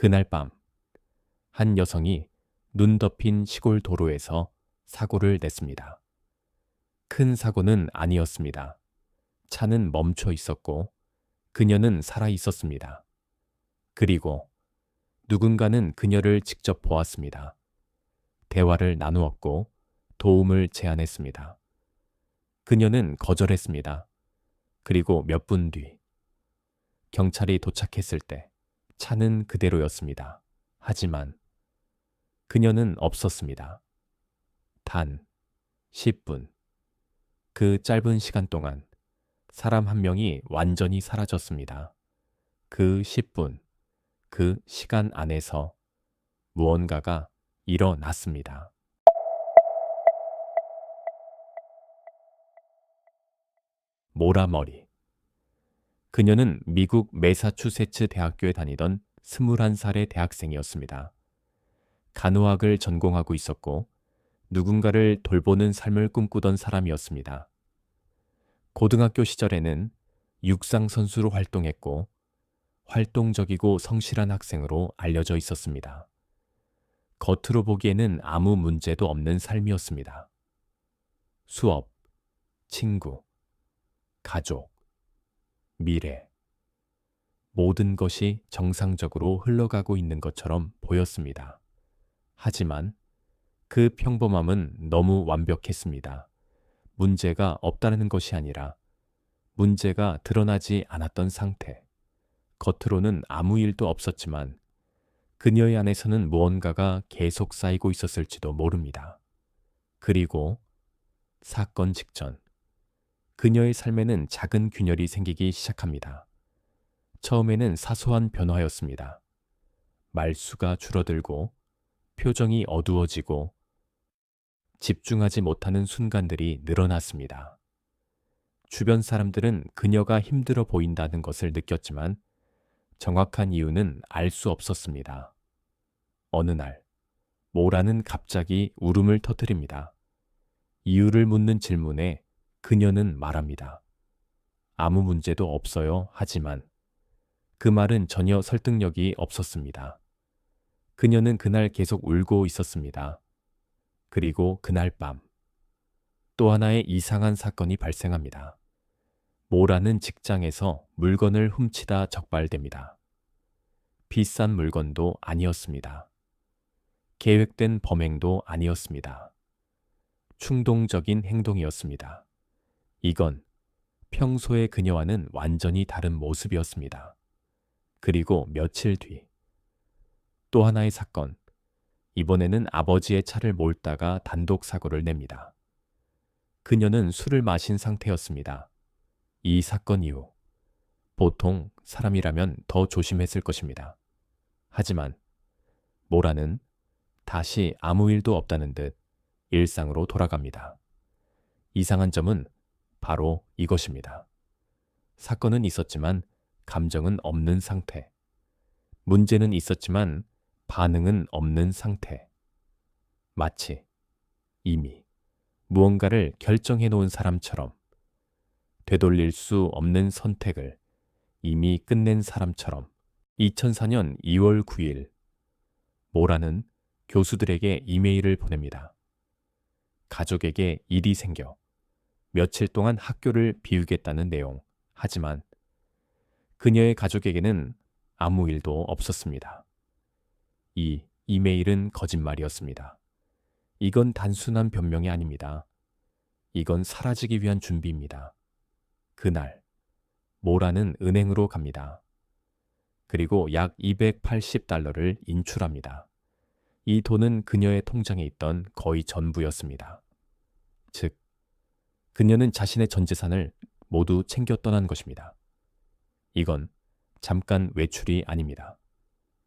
그날 밤, 한 여성이 눈 덮인 시골 도로에서 사고를 냈습니다. 큰 사고는 아니었습니다. 차는 멈춰 있었고 그녀는 살아 있었습니다. 그리고 누군가는 그녀를 직접 보았습니다. 대화를 나누었고 도움을 제안했습니다. 그녀는 거절했습니다. 그리고 몇 분 뒤, 경찰이 도착했을 때 차는 그대로였습니다. 하지만 그녀는 없었습니다. 단 10분. 그 짧은 시간 동안 사람 한 명이 완전히 사라졌습니다. 그 10분, 그 시간 안에서 무언가가 일어났습니다. 모라머리. 그녀는 미국 매사추세츠 대학교에 다니던 21살의 대학생이었습니다. 간호학을 전공하고 있었고 누군가를 돌보는 삶을 꿈꾸던 사람이었습니다. 고등학교 시절에는 육상 선수로 활동했고 활동적이고 성실한 학생으로 알려져 있었습니다. 겉으로 보기에는 아무 문제도 없는 삶이었습니다. 수업, 친구, 가족, 미래. 모든 것이 정상적으로 흘러가고 있는 것처럼 보였습니다. 하지만 그 평범함은 너무 완벽했습니다. 문제가 없다는 것이 아니라 문제가 드러나지 않았던 상태. 겉으로는 아무 일도 없었지만 그녀의 안에서는 무언가가 계속 쌓이고 있었을지도 모릅니다. 그리고 사건 직전, 그녀의 삶에는 작은 균열이 생기기 시작합니다. 처음에는 사소한 변화였습니다. 말수가 줄어들고 표정이 어두워지고 집중하지 못하는 순간들이 늘어났습니다. 주변 사람들은 그녀가 힘들어 보인다는 것을 느꼈지만 정확한 이유는 알 수 없었습니다. 어느 날, 모라는 갑자기 울음을 터뜨립니다. 이유를 묻는 질문에 그녀는 말합니다. 아무 문제도 없어요. 하지만 그 말은 전혀 설득력이 없었습니다. 그녀는 그날 계속 울고 있었습니다. 그리고 그날 밤, 또 하나의 이상한 사건이 발생합니다. 모라는 직장에서 물건을 훔치다 적발됩니다. 비싼 물건도 아니었습니다. 계획된 범행도 아니었습니다. 충동적인 행동이었습니다. 이건 평소의 그녀와는 완전히 다른 모습이었습니다. 그리고 며칠 뒤, 또 하나의 사건. 이번에는 아버지의 차를 몰다가 단독 사고를 냅니다. 그녀는 술을 마신 상태였습니다. 이 사건 이후 보통 사람이라면 더 조심했을 것입니다. 하지만 모라는 다시 아무 일도 없다는 듯 일상으로 돌아갑니다. 이상한 점은 바로 이것입니다. 사건은 있었지만 감정은 없는 상태. 문제는 있었지만 반응은 없는 상태. 마치 이미 무언가를 결정해 놓은 사람처럼, 되돌릴 수 없는 선택을 이미 끝낸 사람처럼. 2004년 2월 9일, 모라는 교수들에게 이메일을 보냅니다. 가족에게 일이 생겨 며칠 동안 학교를 비우겠다는 내용. 하지만 그녀의 가족에게는 아무 일도 없었습니다. 이 이메일은 거짓말이었습니다. 이건 단순한 변명이 아닙니다. 이건 사라지기 위한 준비입니다. 그날, 모라는 은행으로 갑니다. 그리고 약 $280를 인출합니다. 이 돈은 그녀의 통장에 있던 거의 전부였습니다. 즉, 그녀는 자신의 전 재산을 모두 챙겨 떠난 것입니다. 이건 잠깐 외출이 아닙니다.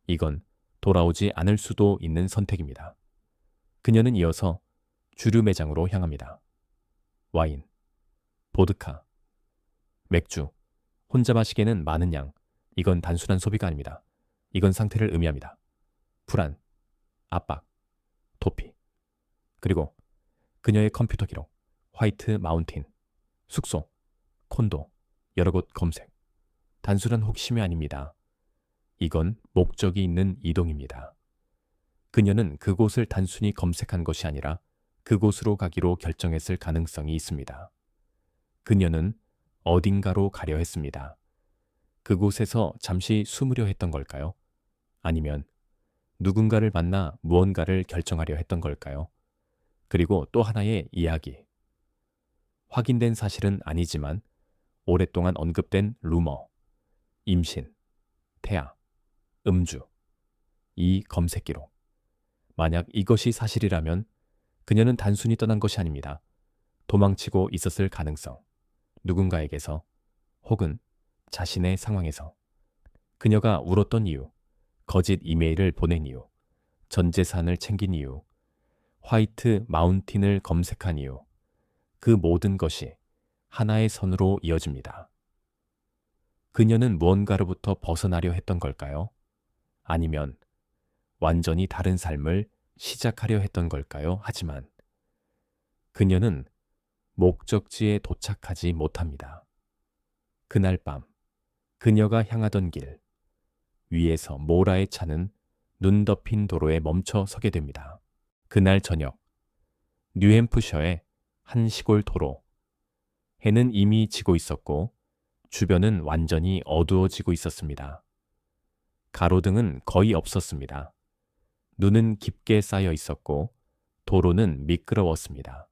이건 돌아오지 않을 수도 있는 선택입니다. 그녀는 이어서 주류 매장으로 향합니다. 와인, 보드카, 맥주, 혼자 마시기에는 많은 양. 이건 단순한 소비가 아닙니다. 이건 상태를 의미합니다. 불안, 압박, 도피. 그리고 그녀의 컴퓨터 기록, 화이트 마운틴, 숙소, 콘도, 여러 곳 검색. 단순한 호기심이 아닙니다. 이건 목적이 있는 이동입니다. 그녀는 그곳을 단순히 검색한 것이 아니라 그곳으로 가기로 결정했을 가능성이 있습니다. 그녀는 어딘가로 가려 했습니다. 그곳에서 잠시 숨으려 했던 걸까요? 아니면 누군가를 만나 무언가를 결정하려 했던 걸까요? 그리고 또 하나의 이야기. 확인된 사실은 아니지만 오랫동안 언급된 루머, 임신, 태아, 음주, 이 검색 기록. 만약 이것이 사실이라면 그녀는 단순히 떠난 것이 아닙니다. 도망치고 있었을 가능성. 누군가에게서 혹은 자신의 상황에서. 그녀가 울었던 이유, 거짓 이메일을 보낸 이유, 전 재산을 챙긴 이유, 화이트 마운틴을 검색한 이유, 그 모든 것이 하나의 선으로 이어집니다. 그녀는 무언가로부터 벗어나려 했던 걸까요? 아니면 완전히 다른 삶을 시작하려 했던 걸까요? 하지만 그녀는 목적지에 도착하지 못합니다. 그날 밤, 그녀가 향하던 길, 위에서 모라의 차는 눈 덮인 도로에 멈춰 서게 됩니다. 그날 저녁, 뉴햄프셔의 한 시골 도로. 해는 이미 지고 있었고 주변은 완전히 어두워지고 있었습니다. 가로등은 거의 없었습니다. 눈은 깊게 쌓여 있었고 도로는 미끄러웠습니다.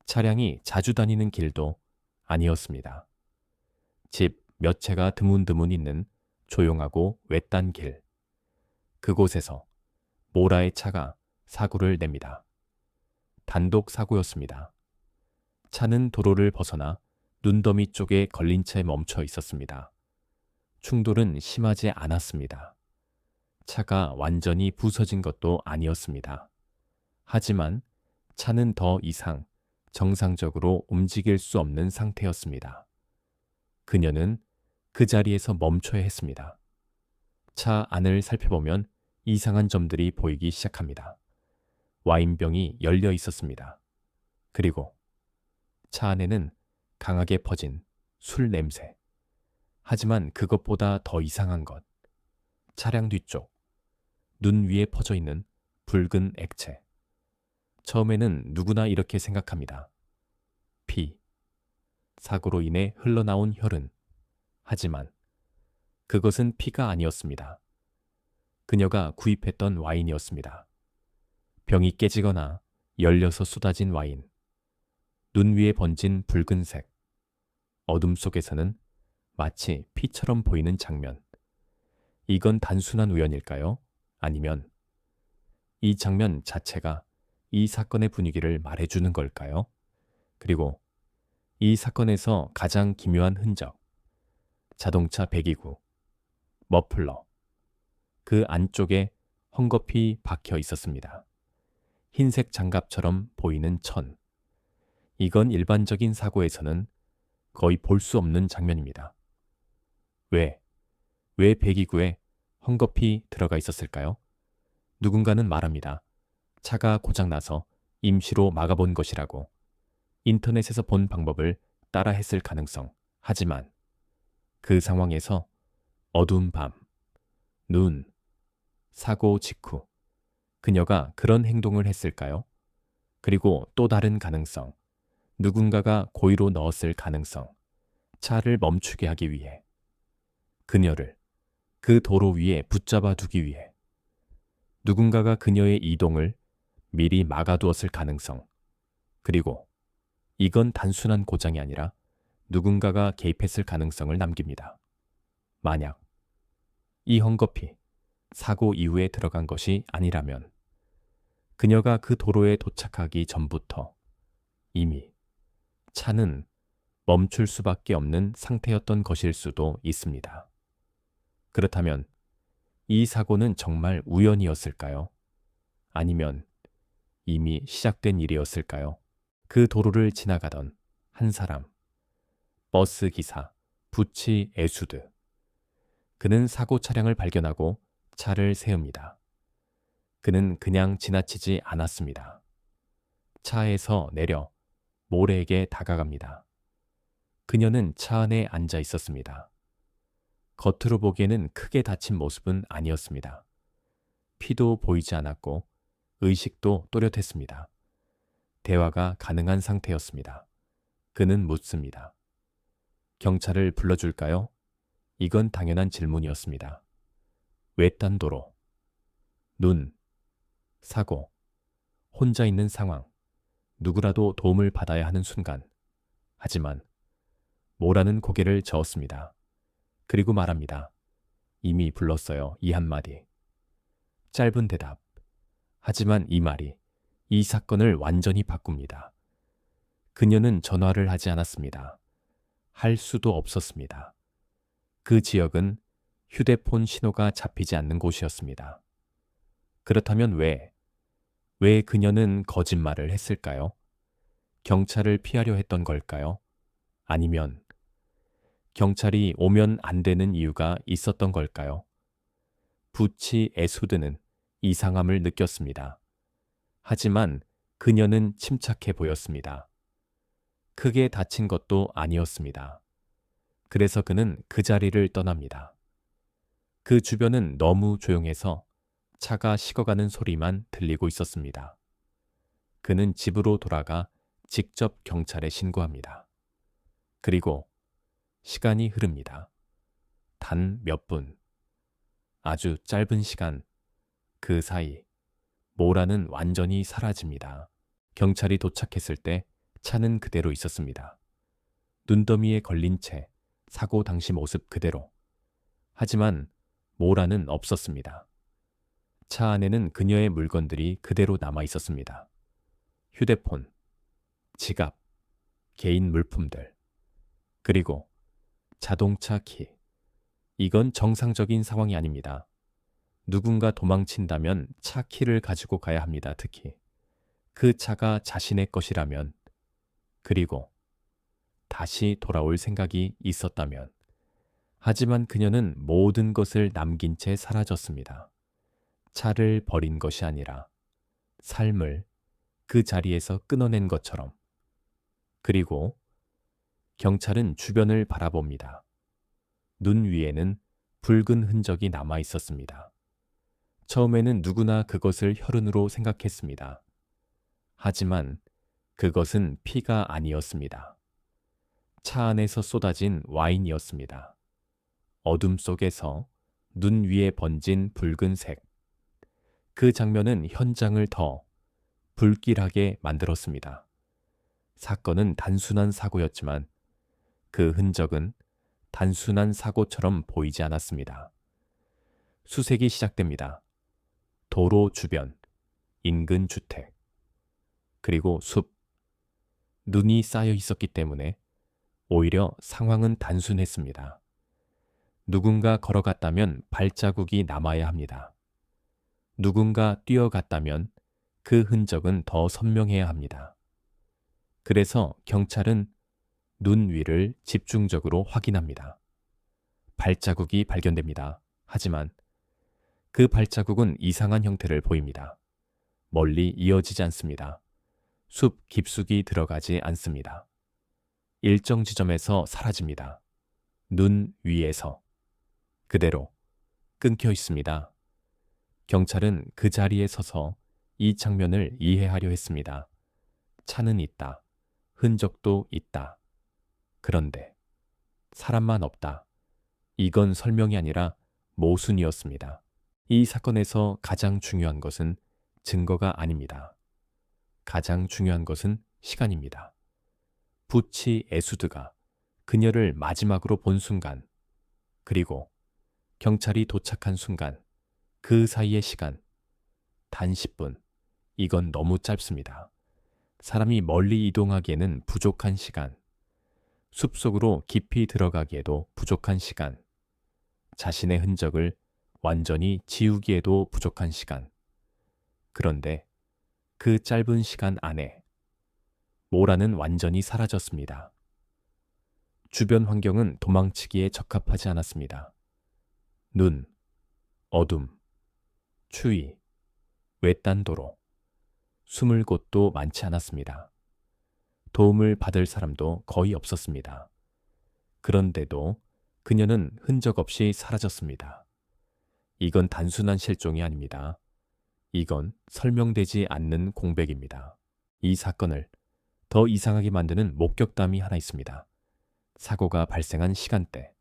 차량이 자주 다니는 길도 아니었습니다. 집 몇 채가 드문드문 있는 조용하고 외딴 길. 그곳에서 모라의 차가 사고를 냅니다. 단독 사고였습니다. 차는 도로를 벗어나 눈더미 쪽에 걸린 채 멈춰 있었습니다. 충돌은 심하지 않았습니다. 차가 완전히 부서진 것도 아니었습니다. 하지만 차는 더 이상 정상적으로 움직일 수 없는 상태였습니다. 그녀는 그 자리에서 멈춰야 했습니다. 차 안을 살펴보면 이상한 점들이 보이기 시작합니다. 와인병이 열려 있었습니다. 그리고 차 안에는 강하게 퍼진 술 냄새. 하지만 그것보다 더 이상한 것. 차량 뒤쪽, 눈 위에 퍼져 있는 붉은 액체. 처음에는 누구나 이렇게 생각합니다. 피. 사고로 인해 흘러나온 혈흔. 하지만 그것은 피가 아니었습니다. 그녀가 구입했던 와인이었습니다. 병이 깨지거나 열려서 쏟아진 와인. 눈 위에 번진 붉은색. 어둠 속에서는 마치 피처럼 보이는 장면. 이건 단순한 우연일까요? 아니면 이 장면 자체가 이 사건의 분위기를 말해주는 걸까요? 그리고 이 사건에서 가장 기묘한 흔적. 자동차 배기구, 머플러. 그 안쪽에 헝겊이 박혀 있었습니다. 흰색 장갑처럼 보이는 천. 이건 일반적인 사고에서는 거의 볼 수 없는 장면입니다. 왜 배기구에 헝겊이 들어가 있었을까요? 누군가는 말합니다. 차가 고장나서 임시로 막아본 것이라고. 인터넷에서 본 방법을 따라 했을 가능성. 하지만 그 상황에서 어두운 밤, 눈, 사고 직후 그녀가 그런 행동을 했을까요? 그리고 또 다른 가능성. 누군가가 고의로 넣었을 가능성. 차를 멈추게 하기 위해. 그녀를 그 도로 위에 붙잡아 두기 위해. 누군가가 그녀의 이동을 미리 막아두었을 가능성. 그리고 이건 단순한 고장이 아니라 누군가가 개입했을 가능성을 남깁니다. 만약 이 헝겊이 사고 이후에 들어간 것이 아니라면 그녀가 그 도로에 도착하기 전부터 이미 차는 멈출 수밖에 없는 상태였던 것일 수도 있습니다. 그렇다면 이 사고는 정말 우연이었을까요? 아니면 이미 시작된 일이었을까요? 그 도로를 지나가던 한 사람, 버스 기사, 부치 에수드. 그는 사고 차량을 발견하고 차를 세웁니다. 그는 그냥 지나치지 않았습니다. 차에서 내려 모래에게 다가갑니다. 그녀는 차 안에 앉아 있었습니다. 겉으로 보기에는 크게 다친 모습은 아니었습니다. 피도 보이지 않았고 의식도 또렷했습니다. 대화가 가능한 상태였습니다. 그는 묻습니다. 경찰을 불러줄까요? 이건 당연한 질문이었습니다. 외딴도로, 눈, 사고, 혼자 있는 상황, 누구라도 도움을 받아야 하는 순간. 하지만 모라는 고개를 저었습니다. 그리고 말합니다. 이미 불렀어요. 이 한마디. 짧은 대답. 하지만 이 말이 이 사건을 완전히 바꿉니다. 그녀는 전화를 하지 않았습니다. 할 수도 없었습니다. 그 지역은 휴대폰 신호가 잡히지 않는 곳이었습니다. 그렇다면 왜 그녀는 거짓말을 했을까요? 경찰을 피하려 했던 걸까요? 아니면 경찰이 오면 안 되는 이유가 있었던 걸까요? 부치 에수드는 이상함을 느꼈습니다. 하지만 그녀는 침착해 보였습니다. 크게 다친 것도 아니었습니다. 그래서 그는 그 자리를 떠납니다. 그 주변은 너무 조용해서 차가 식어가는 소리만 들리고 있었습니다. 그는 집으로 돌아가 직접 경찰에 신고합니다. 그리고 시간이 흐릅니다. 단 몇 분. 아주 짧은 시간. 그 사이 모라는 완전히 사라집니다. 경찰이 도착했을 때 차는 그대로 있었습니다. 눈더미에 걸린 채 사고 당시 모습 그대로. 하지만 모라는 없었습니다. 차 안에는 그녀의 물건들이 그대로 남아 있었습니다. 휴대폰, 지갑, 개인 물품들, 그리고 자동차 키. 이건 정상적인 상황이 아닙니다. 누군가 도망친다면 차 키를 가지고 가야 합니다. 특히 그 차가 자신의 것이라면, 그리고 다시 돌아올 생각이 있었다면. 하지만 그녀는 모든 것을 남긴 채 사라졌습니다. 차를 버린 것이 아니라 삶을 그 자리에서 끊어낸 것처럼. 그리고 경찰은 주변을 바라봅니다. 눈 위에는 붉은 흔적이 남아 있었습니다. 처음에는 누구나 그것을 혈흔으로 생각했습니다. 하지만 그것은 피가 아니었습니다. 차 안에서 쏟아진 와인이었습니다. 어둠 속에서 눈 위에 번진 붉은색. 그 장면은 현장을 더 불길하게 만들었습니다. 사건은 단순한 사고였지만 그 흔적은 단순한 사고처럼 보이지 않았습니다. 수색이 시작됩니다. 도로 주변, 인근 주택, 그리고 숲. 눈이 쌓여 있었기 때문에 오히려 상황은 단순했습니다. 누군가 걸어갔다면 발자국이 남아야 합니다. 누군가 뛰어갔다면 그 흔적은 더 선명해야 합니다. 그래서 경찰은 눈 위를 집중적으로 확인합니다. 발자국이 발견됩니다. 하지만 그 발자국은 이상한 형태를 보입니다. 멀리 이어지지 않습니다. 숲 깊숙이 들어가지 않습니다. 일정 지점에서 사라집니다. 눈 위에서. 그대로 끊겨 있습니다. 경찰은 그 자리에 서서 이 장면을 이해하려 했습니다. 차는 있다. 흔적도 있다. 그런데 사람만 없다. 이건 설명이 아니라 모순이었습니다. 이 사건에서 가장 중요한 것은 증거가 아닙니다. 가장 중요한 것은 시간입니다. 부치 에수드가 그녀를 마지막으로 본 순간, 그리고 경찰이 도착한 순간, 그 사이의 시간, 단 10분. 이건 너무 짧습니다. 사람이 멀리 이동하기에는 부족한 시간, 숲속으로 깊이 들어가기에도 부족한 시간, 자신의 흔적을 완전히 지우기에도 부족한 시간. 그런데 그 짧은 시간 안에 모라는 완전히 사라졌습니다. 주변 환경은 도망치기에 적합하지 않았습니다. 눈, 어둠, 추위, 외딴 도로, 숨을 곳도 많지 않았습니다. 도움을 받을 사람도 거의 없었습니다. 그런데도 그녀는 흔적 없이 사라졌습니다. 이건 단순한 실종이 아닙니다. 이건 설명되지 않는 공백입니다. 이 사건을 더 이상하게 만드는 목격담이 하나 있습니다. 사고가 발생한 시간대.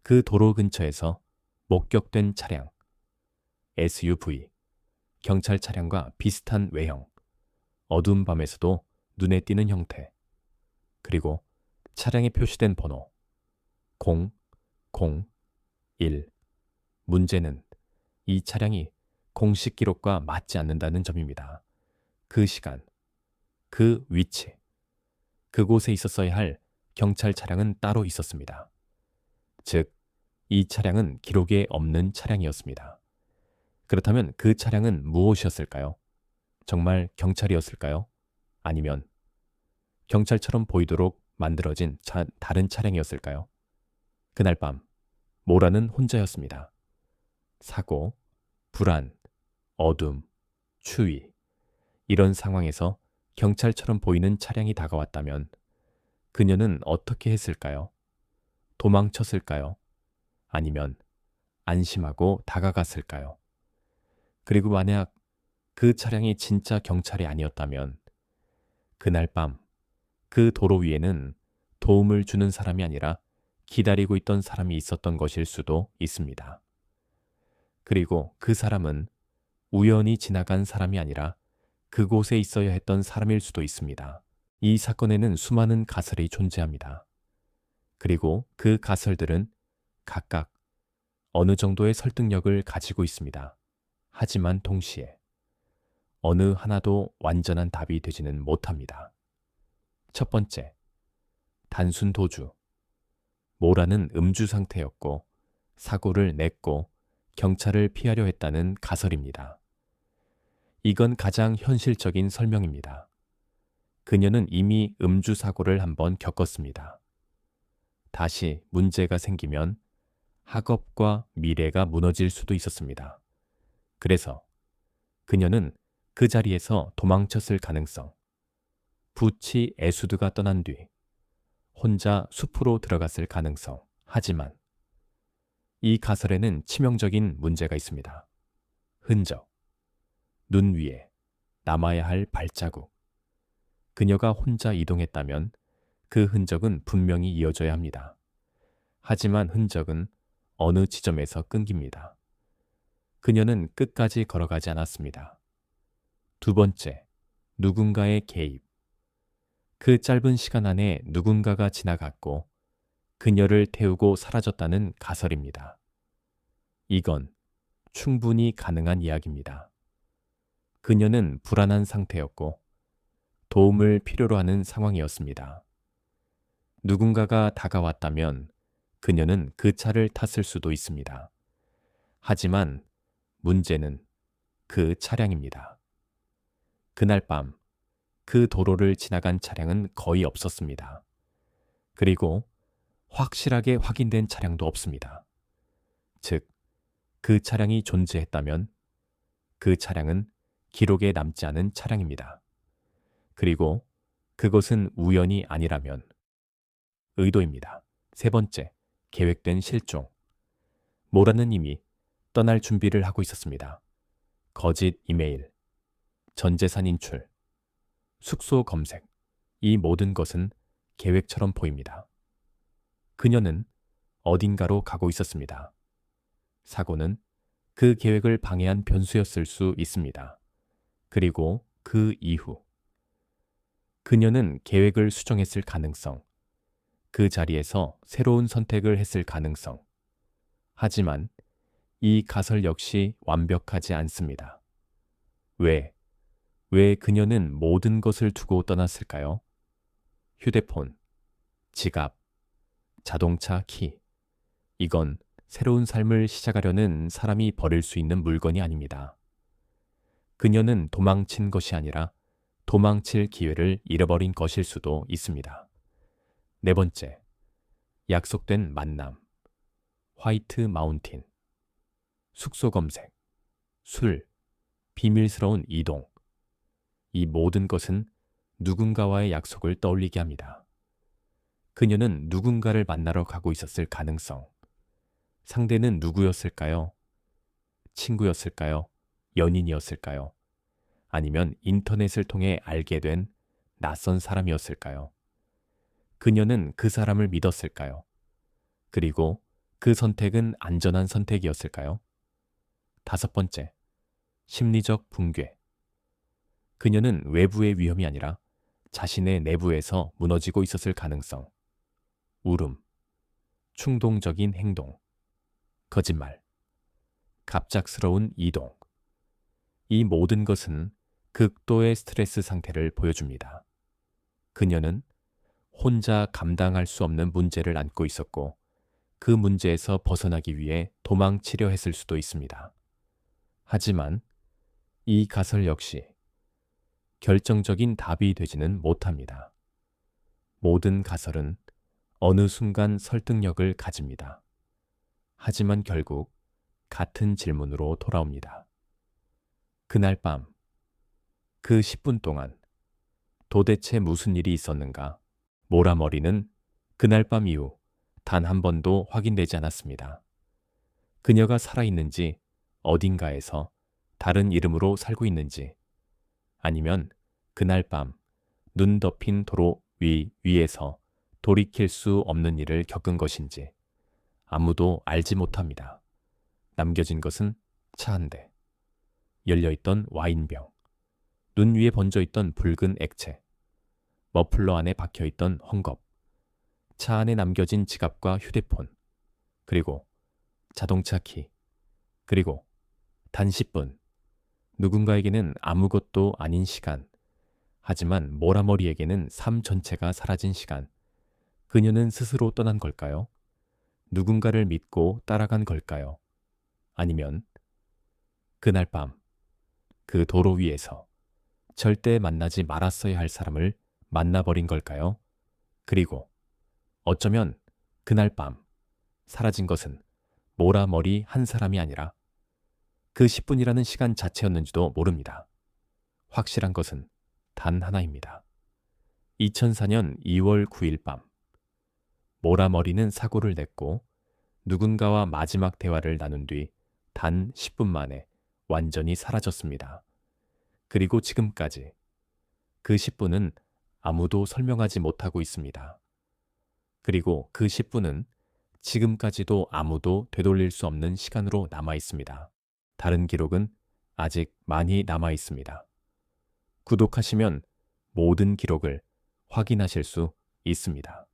그 도로 근처에서 목격된 차량. SUV. 경찰 차량과 비슷한 외형. 어두운 밤에서도 눈에 띄는 형태. 그리고 차량에 표시된 번호. 001. 문제는 이 차량이 공식 기록과 맞지 않는다는 점입니다. 그 시간, 그 위치, 그곳에 있었어야 할 경찰 차량은 따로 있었습니다. 즉, 이 차량은 기록에 없는 차량이었습니다. 그렇다면 그 차량은 무엇이었을까요? 정말 경찰이었을까요? 아니면 경찰처럼 보이도록 만들어진 다른 차량이었을까요? 그날 밤, 모라는 혼자였습니다. 사고, 불안, 어둠, 추위, 이런 상황에서 경찰처럼 보이는 차량이 다가왔다면 그녀는 어떻게 했을까요? 도망쳤을까요? 아니면 안심하고 다가갔을까요? 그리고 만약 그 차량이 진짜 경찰이 아니었다면 그날 밤 그 도로 위에는 도움을 주는 사람이 아니라 기다리고 있던 사람이 있었던 것일 수도 있습니다. 그리고 그 사람은 우연히 지나간 사람이 아니라 그곳에 있어야 했던 사람일 수도 있습니다. 이 사건에는 수많은 가설이 존재합니다. 그리고 그 가설들은 각각 어느 정도의 설득력을 가지고 있습니다. 하지만 동시에 어느 하나도 완전한 답이 되지는 못합니다. 첫 번째, 단순 도주. 모라는 음주 상태였고 사고를 냈고 경찰을 피하려 했다는 가설입니다. 이건 가장 현실적인 설명입니다. 그녀는 이미 음주 사고를 한번 겪었습니다. 다시 문제가 생기면 학업과 미래가 무너질 수도 있었습니다. 그래서 그녀는 그 자리에서 도망쳤을 가능성, 부치 에수드가 떠난 뒤 혼자 숲으로 들어갔을 가능성. 하지만 이 가설에는 치명적인 문제가 있습니다. 흔적, 눈 위에 남아야 할 발자국. 그녀가 혼자 이동했다면 그 흔적은 분명히 이어져야 합니다. 하지만 흔적은 어느 지점에서 끊깁니다. 그녀는 끝까지 걸어가지 않았습니다. 두 번째, 누군가의 개입. 그 짧은 시간 안에 누군가가 지나갔고 그녀를 태우고 사라졌다는 가설입니다. 이건 충분히 가능한 이야기입니다. 그녀는 불안한 상태였고 도움을 필요로 하는 상황이었습니다. 누군가가 다가왔다면 그녀는 그 차를 탔을 수도 있습니다. 하지만 문제는 그 차량입니다. 그날 밤 그 도로를 지나간 차량은 거의 없었습니다. 그리고 확실하게 확인된 차량도 없습니다. 즉, 그 차량이 존재했다면 그 차량은 기록에 남지 않은 차량입니다. 그리고 그것은 우연이 아니라면 의도입니다. 세 번째, 계획된 실종. 모라는 이미 떠날 준비를 하고 있었습니다. 거짓 이메일, 전재산 인출, 숙소 검색, 이 모든 것은 계획처럼 보입니다. 그녀는 어딘가로 가고 있었습니다. 사고는 그 계획을 방해한 변수였을 수 있습니다. 그리고 그 이후 그녀는 계획을 수정했을 가능성, 그 자리에서 새로운 선택을 했을 가능성. 하지만 이 가설 역시 완벽하지 않습니다. 왜 그녀는 모든 것을 두고 떠났을까요? 휴대폰, 지갑, 자동차 키. 이건 새로운 삶을 시작하려는 사람이 버릴 수 있는 물건이 아닙니다. 그녀는 도망친 것이 아니라 도망칠 기회를 잃어버린 것일 수도 있습니다. 네 번째, 약속된 만남. 화이트 마운틴. 숙소 검색, 술, 비밀스러운 이동. 이 모든 것은 누군가와의 약속을 떠올리게 합니다. 그녀는 누군가를 만나러 가고 있었을 가능성. 상대는 누구였을까요? 친구였을까요? 연인이었을까요? 아니면 인터넷을 통해 알게 된 낯선 사람이었을까요? 그녀는 그 사람을 믿었을까요? 그리고 그 선택은 안전한 선택이었을까요? 다섯 번째, 심리적 붕괴. 그녀는 외부의 위험이 아니라 자신의 내부에서 무너지고 있었을 가능성. 울음, 충동적인 행동, 거짓말, 갑작스러운 이동. 이 모든 것은 극도의 스트레스 상태를 보여줍니다. 그녀는 혼자 감당할 수 없는 문제를 안고 있었고 그 문제에서 벗어나기 위해 도망치려 했을 수도 있습니다. 하지만 이 가설 역시 결정적인 답이 되지는 못합니다. 모든 가설은 어느 순간 설득력을 가집니다. 하지만 결국 같은 질문으로 돌아옵니다. 그날 밤, 그 10분 동안 도대체 무슨 일이 있었는가? 모라머리는 그날 밤 이후 단 한 번도 확인되지 않았습니다. 그녀가 살아있는지, 어딘가에서 다른 이름으로 살고 있는지, 아니면 그날 밤 눈 덮인 도로 위에서 돌이킬 수 없는 일을 겪은 것인지 아무도 알지 못합니다. 남겨진 것은 차 한 대, 열려있던 와인병, 눈 위에 번져있던 붉은 액체, 머플러 안에 박혀있던 헝겊, 차 안에 남겨진 지갑과 휴대폰, 그리고 자동차 키, 그리고 단 10분, 누군가에게는 아무것도 아닌 시간, 하지만 모라머리에게는 삶 전체가 사라진 시간. 그녀는 스스로 떠난 걸까요? 누군가를 믿고 따라간 걸까요? 아니면 그날 밤, 그 도로 위에서 절대 만나지 말았어야 할 사람을 만나버린 걸까요? 그리고 어쩌면 그날 밤 사라진 것은 모라머리 한 사람이 아니라 그 10분이라는 시간 자체였는지도 모릅니다. 확실한 것은 단 하나입니다. 2004년 2월 9일 밤, 모라머리는 사고를 냈고 누군가와 마지막 대화를 나눈 뒤 단 10분 만에 완전히 사라졌습니다. 그리고 지금까지 그 10분은 아무도 설명하지 못하고 있습니다. 그리고 그 10분은 지금까지도 아무도 되돌릴 수 없는 시간으로 남아 있습니다. 다른 기록은 아직 많이 남아 있습니다. 구독하시면 모든 기록을 확인하실 수 있습니다.